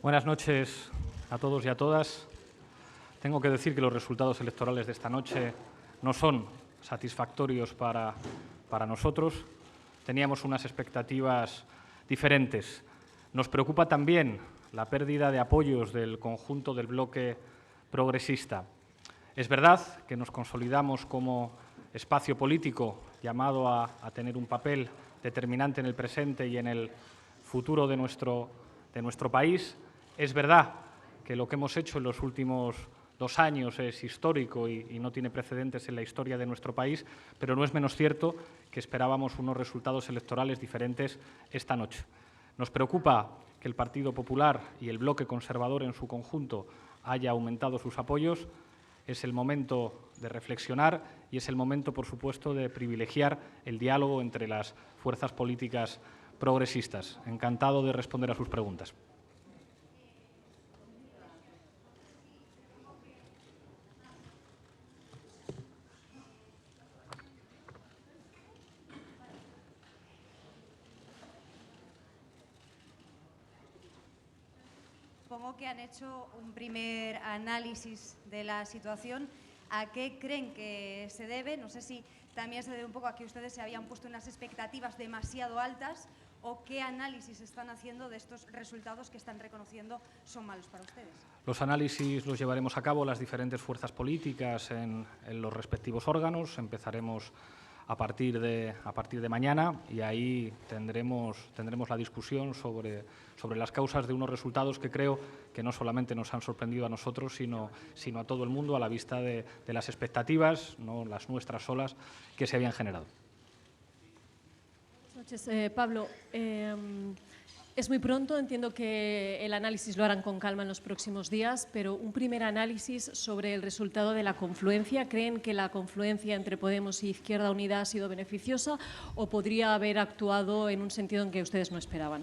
Buenas noches a todos y a todas. Tengo que decir que los resultados electorales de esta noche no son satisfactorios para nosotros. Teníamos unas expectativas diferentes. Nos preocupa también la pérdida de apoyos del conjunto del bloque progresista. Es verdad que nos consolidamos como espacio político llamado a tener un papel determinante en el presente y en el futuro de nuestro país. Es verdad que lo que hemos hecho en los últimos 2 años es histórico y no tiene precedentes en la historia de nuestro país, pero no es menos cierto que esperábamos unos resultados electorales diferentes esta noche. Nos preocupa que el Partido Popular y el bloque conservador en su conjunto haya aumentado sus apoyos. Es el momento de reflexionar y es el momento, por supuesto, de privilegiar el diálogo entre las fuerzas políticas progresistas. Encantado de responder a sus preguntas. Supongo que han hecho un primer análisis de la situación. ¿A qué creen que se debe? No sé si también se debe un poco a que ustedes se habían puesto unas expectativas demasiado altas o qué análisis están haciendo de estos resultados que están reconociendo son malos para ustedes. Los análisis los llevaremos a cabo las diferentes fuerzas políticas en los respectivos órganos. Empezaremos a partir de mañana y ahí tendremos la discusión sobre las causas de unos resultados que creo que no solamente nos han sorprendido a nosotros, sino a todo el mundo a la vista de las expectativas, no las nuestras solas, que se habían generado. Buenas noches, Pablo. Es muy pronto, entiendo que el análisis lo harán con calma en los próximos días, pero un primer análisis sobre el resultado de la confluencia. ¿Creen que la confluencia entre Podemos y Izquierda Unida ha sido beneficiosa o podría haber actuado en un sentido en que ustedes no esperaban?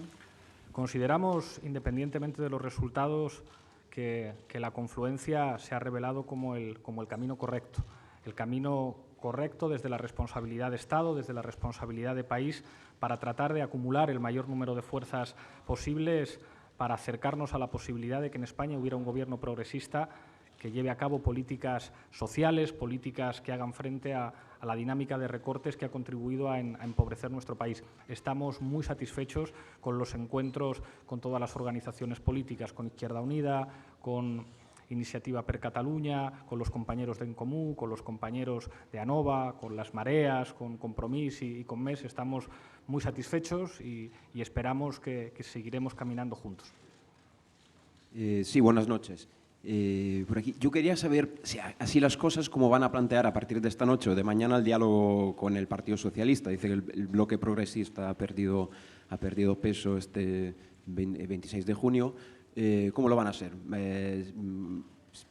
Consideramos, independientemente de los resultados, que la confluencia se ha revelado como el camino correcto. El camino correcto desde la responsabilidad de Estado, desde la responsabilidad de país, para tratar de acumular el mayor número de fuerzas posibles para acercarnos a la posibilidad de que en España hubiera un gobierno progresista que lleve a cabo políticas sociales, políticas que hagan frente a la dinámica de recortes que ha contribuido a empobrecer nuestro país. Estamos muy satisfechos con los encuentros con todas las organizaciones políticas, con Izquierda Unida, con Iniciativa per Catalunya, con los compañeros de En Comú, con los compañeros de ANOVA, con las Mareas, con Compromís y con MES. Estamos muy satisfechos y esperamos que seguiremos caminando juntos. Sí, buenas noches. Por aquí. Yo quería saber si así las cosas, cómo van a plantear a partir de esta noche o de mañana el diálogo con el Partido Socialista. Dice que el bloque progresista ha perdido peso este 26 de junio. ¿Cómo lo van a hacer?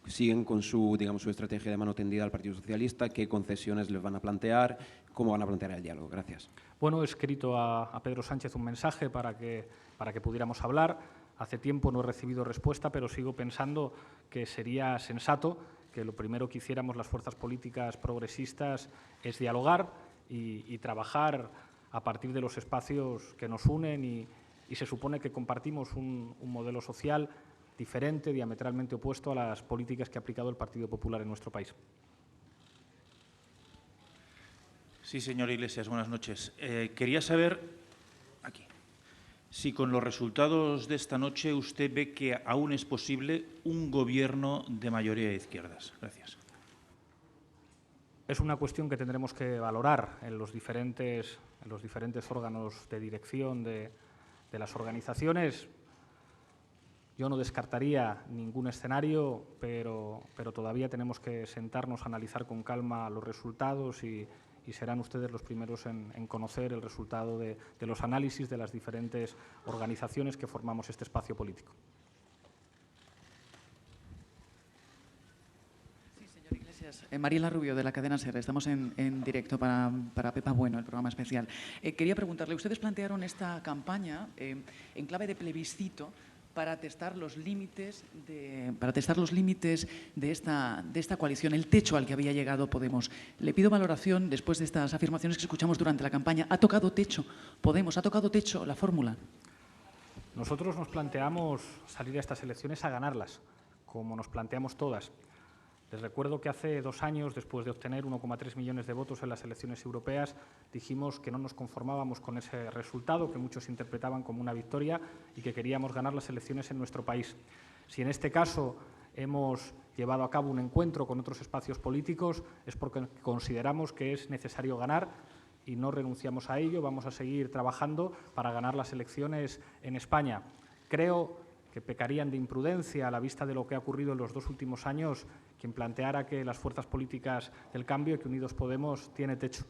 ¿Siguen con su estrategia de mano tendida al Partido Socialista? ¿Qué concesiones les van a plantear? ¿Cómo van a plantear el diálogo? Gracias. Bueno, he escrito a Pedro Sánchez un mensaje para que pudiéramos hablar. Hace tiempo no he recibido respuesta, pero sigo pensando que sería sensato que lo primero que hiciéramos las fuerzas políticas progresistas es dialogar y trabajar a partir de los espacios que nos unen y se supone que compartimos un modelo social diferente, diametralmente opuesto a las políticas que ha aplicado el Partido Popular en nuestro país. Sí, señor Iglesias, buenas noches. Quería saber, si con los resultados de esta noche usted ve que aún es posible un gobierno de mayoría de izquierdas. Gracias. Es una cuestión que tendremos que valorar en los diferentes órganos de dirección de las organizaciones. Yo no descartaría ningún escenario, pero todavía tenemos que sentarnos a analizar con calma los resultados y serán ustedes los primeros en conocer el resultado de los análisis de las diferentes organizaciones que formamos este espacio político. Sí, señor Iglesias. Mariela Rubio, de la cadena SER. Estamos en directo para Pepa Bueno, el programa especial. Quería preguntarle, ustedes plantearon esta campaña en clave de plebiscito para testar los límites de esta coalición, el techo al que había llegado Podemos. Le pido valoración después de estas afirmaciones que escuchamos durante la campaña. ¿Ha tocado techo Podemos? ¿Ha tocado techo la fórmula? Nosotros nos planteamos salir a estas elecciones a ganarlas, como nos planteamos todas. Les recuerdo que hace 2 años, después de obtener 1,3 millones de votos en las elecciones europeas, dijimos que no nos conformábamos con ese resultado, que muchos interpretaban como una victoria, y que queríamos ganar las elecciones en nuestro país. Si en este caso hemos llevado a cabo un encuentro con otros espacios políticos, es porque consideramos que es necesario ganar y no renunciamos a ello. Vamos a seguir trabajando para ganar las elecciones en España. Creo que pecarían de imprudencia a la vista de lo que ha ocurrido en los 2 últimos años quien planteara que las fuerzas políticas del cambio y que Unidos Podemos tiene techo.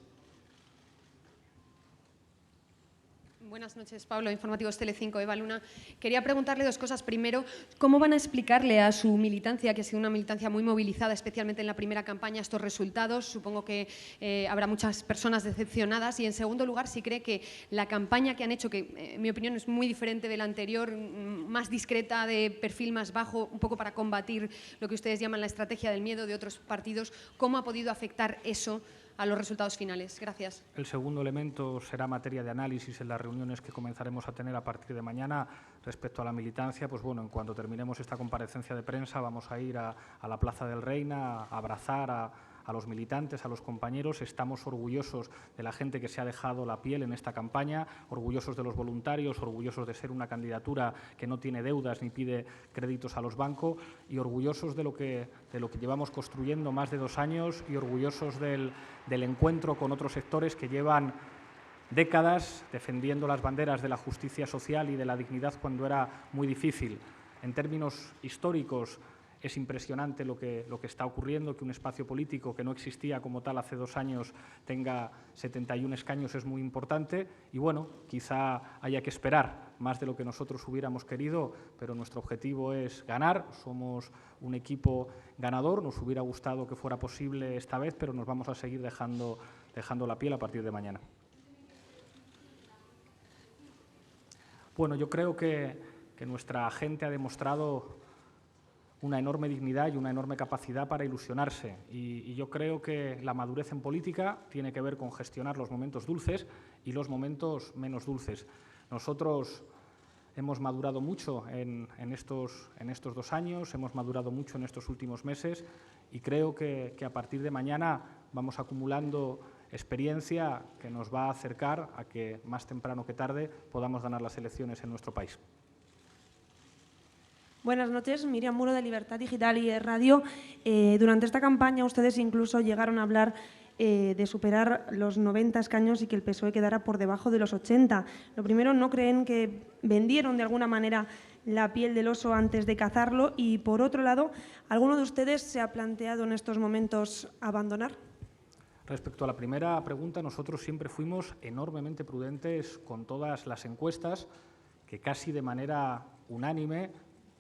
Buenas noches, Pablo, Informativos Telecinco, Eva Luna. Quería preguntarle 2 cosas. Primero, ¿cómo van a explicarle a su militancia, que ha sido una militancia muy movilizada, especialmente en la primera campaña, estos resultados? Supongo que habrá muchas personas decepcionadas. Y, en segundo lugar, si cree que la campaña que han hecho, que en mi opinión es muy diferente de la anterior, más discreta, de perfil más bajo, un poco para combatir lo que ustedes llaman la estrategia del miedo de otros partidos, ¿cómo ha podido afectar eso a los resultados finales? Gracias. El segundo elemento será materia de análisis en las reuniones que comenzaremos a tener a partir de mañana. Respecto a la militancia, pues bueno, en cuanto terminemos esta comparecencia de prensa vamos a ir a la Plaza del Reina a abrazar a los militantes, a los compañeros. Estamos orgullosos de la gente que se ha dejado la piel en esta campaña, orgullosos de los voluntarios, orgullosos de ser una candidatura que no tiene deudas ni pide créditos a los bancos, y orgullosos de lo que llevamos construyendo más de 2 años, y orgullosos del encuentro con otros sectores que llevan décadas defendiendo las banderas de la justicia social y de la dignidad cuando era muy difícil. En términos históricos, es impresionante lo que está ocurriendo, que un espacio político que no existía como tal hace 2 años tenga 71 escaños, es muy importante. Y bueno, quizá haya que esperar más de lo que nosotros hubiéramos querido, pero nuestro objetivo es ganar. Somos un equipo ganador, nos hubiera gustado que fuera posible esta vez, pero nos vamos a seguir dejando la piel a partir de mañana. Bueno, yo creo que nuestra gente ha demostrado una enorme dignidad y una enorme capacidad para ilusionarse. Y yo creo que la madurez en política tiene que ver con gestionar los momentos dulces y los momentos menos dulces. Nosotros hemos madurado mucho en estos 2 años, hemos madurado mucho en estos últimos meses, y creo que a partir de mañana vamos acumulando experiencia que nos va a acercar a que más temprano que tarde podamos ganar las elecciones en nuestro país. Buenas noches, Miriam Muro de Libertad Digital y Radio. Durante esta campaña ustedes incluso llegaron a hablar de superar los 90 escaños y que el PSOE quedara por debajo de los 80. Lo primero, ¿no creen que vendieron de alguna manera la piel del oso antes de cazarlo? Y por otro lado, ¿alguno de ustedes se ha planteado en estos momentos abandonar? Respecto a la primera pregunta, nosotros siempre fuimos enormemente prudentes con todas las encuestas que casi de manera unánime,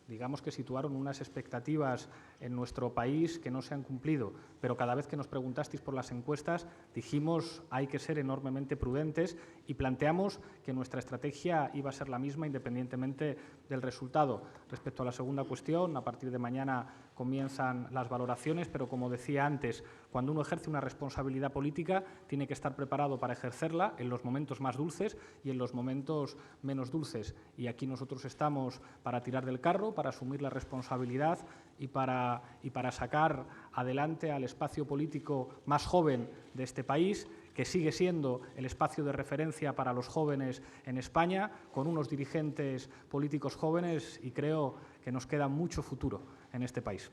digamos que situaron unas expectativas en nuestro país que no se han cumplido, pero cada vez que nos preguntasteis por las encuestas dijimos hay que ser enormemente prudentes y planteamos que nuestra estrategia iba a ser la misma independientemente del resultado. Respecto a la segunda cuestión, a partir de mañana comienzan las valoraciones, pero como decía antes, cuando uno ejerce una responsabilidad política tiene que estar preparado para ejercerla en los momentos más dulces y en los momentos menos dulces. Y aquí nosotros estamos para tirar del carro, para asumir la responsabilidad y para sacar adelante al espacio político más joven de este país, que sigue siendo el espacio de referencia para los jóvenes en España, con unos dirigentes políticos jóvenes, y creo que nos queda mucho futuro en este país.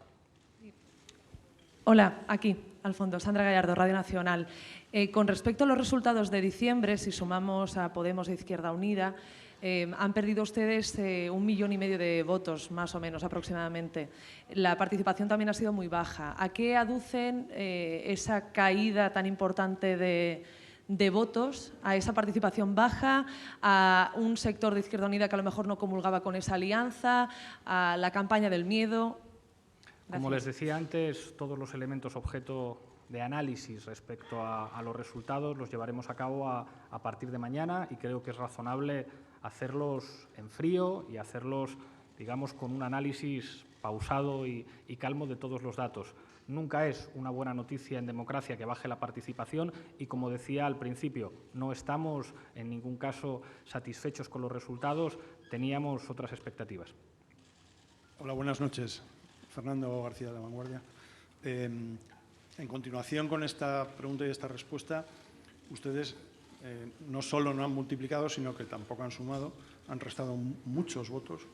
Hola, aquí, al fondo, Sandra Gallardo, Radio Nacional. Con respecto a los resultados de diciembre, si sumamos a Podemos e Izquierda Unida, han perdido ustedes 1,5 millones de votos, más o menos, aproximadamente. La participación también ha sido muy baja. ¿A qué aducen esa caída tan importante de votos, a esa participación baja, a un sector de Izquierda Unida que a lo mejor no comulgaba con esa alianza, a la campaña del miedo? Gracias. Como les decía antes, todos los elementos objeto de análisis respecto a los resultados los llevaremos a cabo a partir de mañana, y creo que es razonable hacerlos en frío y hacerlos, digamos, con un análisis pausado y calmo de todos los datos. Nunca es una buena noticia en democracia que baje la participación y, como decía al principio, no estamos en ningún caso satisfechos con los resultados, teníamos otras expectativas. Hola, buenas noches. Fernando García de La Vanguardia. En continuación con esta pregunta y esta respuesta, ustedes no solo no han multiplicado, sino que tampoco han sumado, han restado muchos votos.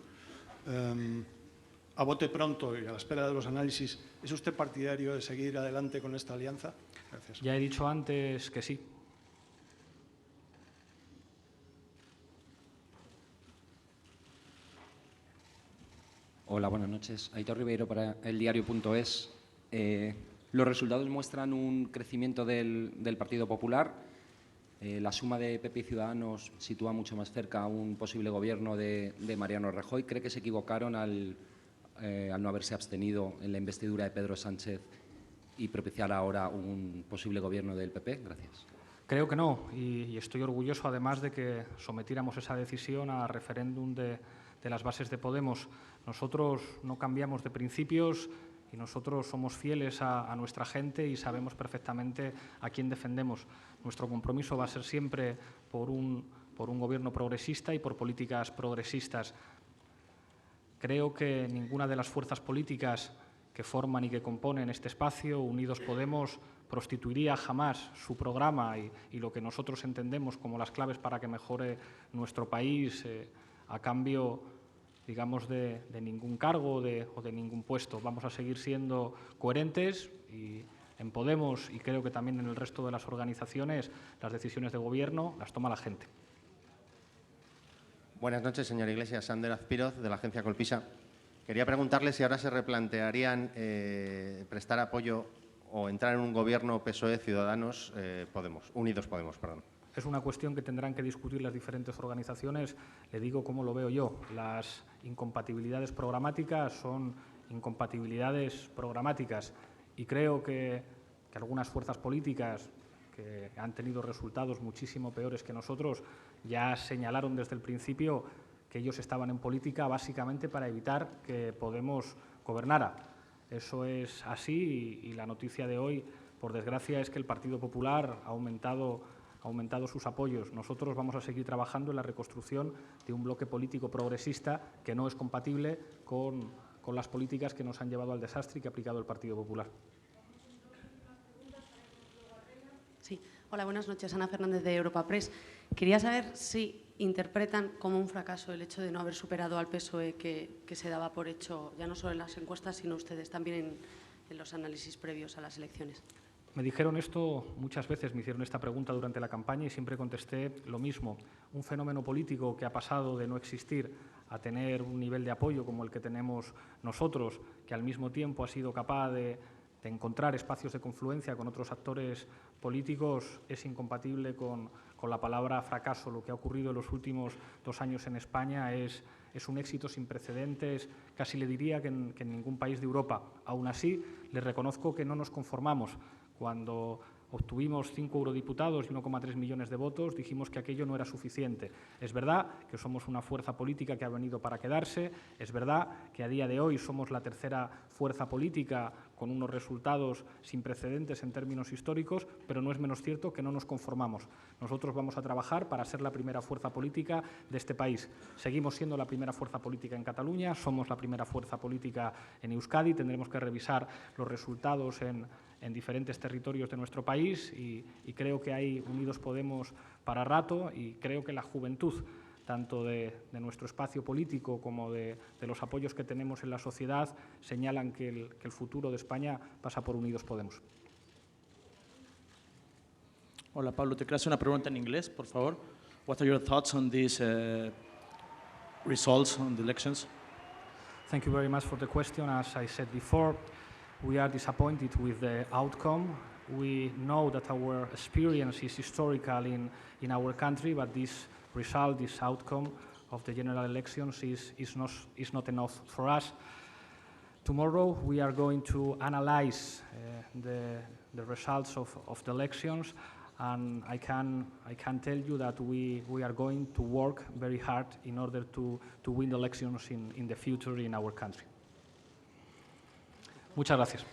A bote pronto y a la espera de los análisis, ¿es usted partidario de seguir adelante con esta alianza? Gracias. Ya he dicho antes que sí. Hola, buenas noches. Aitor Ribeiro para eldiario.es. Los resultados muestran un crecimiento del Partido Popular. La suma de PP y Ciudadanos sitúa mucho más cerca a un posible gobierno de Mariano Rajoy. ¿Cree que se equivocaron al no haberse abstenido en la investidura de Pedro Sánchez y propiciar ahora un posible gobierno del PP? Gracias. Creo que no, y estoy orgulloso además de que sometiéramos esa decisión a referéndum de las bases de Podemos. Nosotros no cambiamos de principios y nosotros somos fieles a nuestra gente y sabemos perfectamente a quién defendemos. Nuestro compromiso va a ser siempre por un gobierno progresista y por políticas progresistas. Creo que ninguna de las fuerzas políticas que forman y que componen este espacio, Unidos Podemos, prostituiría jamás su programa y lo que nosotros entendemos como las claves para que mejore nuestro país a cambio, digamos, de ningún cargo o de ningún puesto. Vamos a seguir siendo coherentes y en Podemos, y creo que también en el resto de las organizaciones, las decisiones de gobierno las toma la gente. Buenas noches, señor Iglesias. Ander Azpiroz, de la agencia Colpisa. Quería preguntarle si ahora se replantearían prestar apoyo o entrar en un gobierno PSOE-Ciudadanos Unidos Podemos, perdón. Es una cuestión que tendrán que discutir las diferentes organizaciones. Le digo cómo lo veo yo. Las incompatibilidades programáticas son incompatibilidades programáticas y creo que algunas fuerzas políticas que han tenido resultados muchísimo peores que nosotros ya señalaron desde el principio que ellos estaban en política básicamente para evitar que Podemos gobernara. Eso es así y la noticia de hoy, por desgracia, es que el Partido Popular ha aumentado sus apoyos. Nosotros vamos a seguir trabajando en la reconstrucción de un bloque político progresista que no es compatible con las políticas que nos han llevado al desastre y que ha aplicado el Partido Popular. Sí. Hola, buenas noches. Ana Fernández de Europa Press. Quería saber si interpretan como un fracaso el hecho de no haber superado al PSOE que se daba por hecho, ya no solo en las encuestas, sino ustedes también en los análisis previos a las elecciones. Me dijeron esto muchas veces, me hicieron esta pregunta durante la campaña y siempre contesté lo mismo. Un fenómeno político que ha pasado de no existir a tener un nivel de apoyo como el que tenemos nosotros, que al mismo tiempo ha sido capaz de encontrar espacios de confluencia con otros actores políticos, es incompatible con la palabra fracaso. Lo que ha ocurrido en los últimos 2 años en España es un éxito sin precedentes, casi le diría que en ningún país de Europa. Aún así, les reconozco que no nos conformamos. Cuando obtuvimos 5 eurodiputados y 1,3 millones de votos, dijimos que aquello no era suficiente. Es verdad que somos una fuerza política que ha venido para quedarse, es verdad que a día de hoy somos la tercera fuerza política con unos resultados sin precedentes en términos históricos, pero no es menos cierto que no nos conformamos. Nosotros vamos a trabajar para ser la primera fuerza política de este país. Seguimos siendo la primera fuerza política en Cataluña, somos la primera fuerza política en Euskadi, tendremos que revisar los resultados en diferentes territorios de nuestro país y creo que hay Unidos Podemos para rato y creo que la juventud, tanto de nuestro espacio político como de los apoyos que tenemos en la sociedad, señalan que el futuro de España pasa por Unidos Podemos. Hola, Pablo. Te quiero hacer una pregunta en inglés, por favor. What are your thoughts on these results on the elections? Thank you very much for the question. As I said before, we are disappointed with the outcome. We know that our experience is historical in our country, but this result, this outcome of the general elections is not enough for us. Tomorrow we are going to analyze the results of the elections, and I can tell you that we are going to work very hard in order to win the elections in the future in our country. Muchas gracias.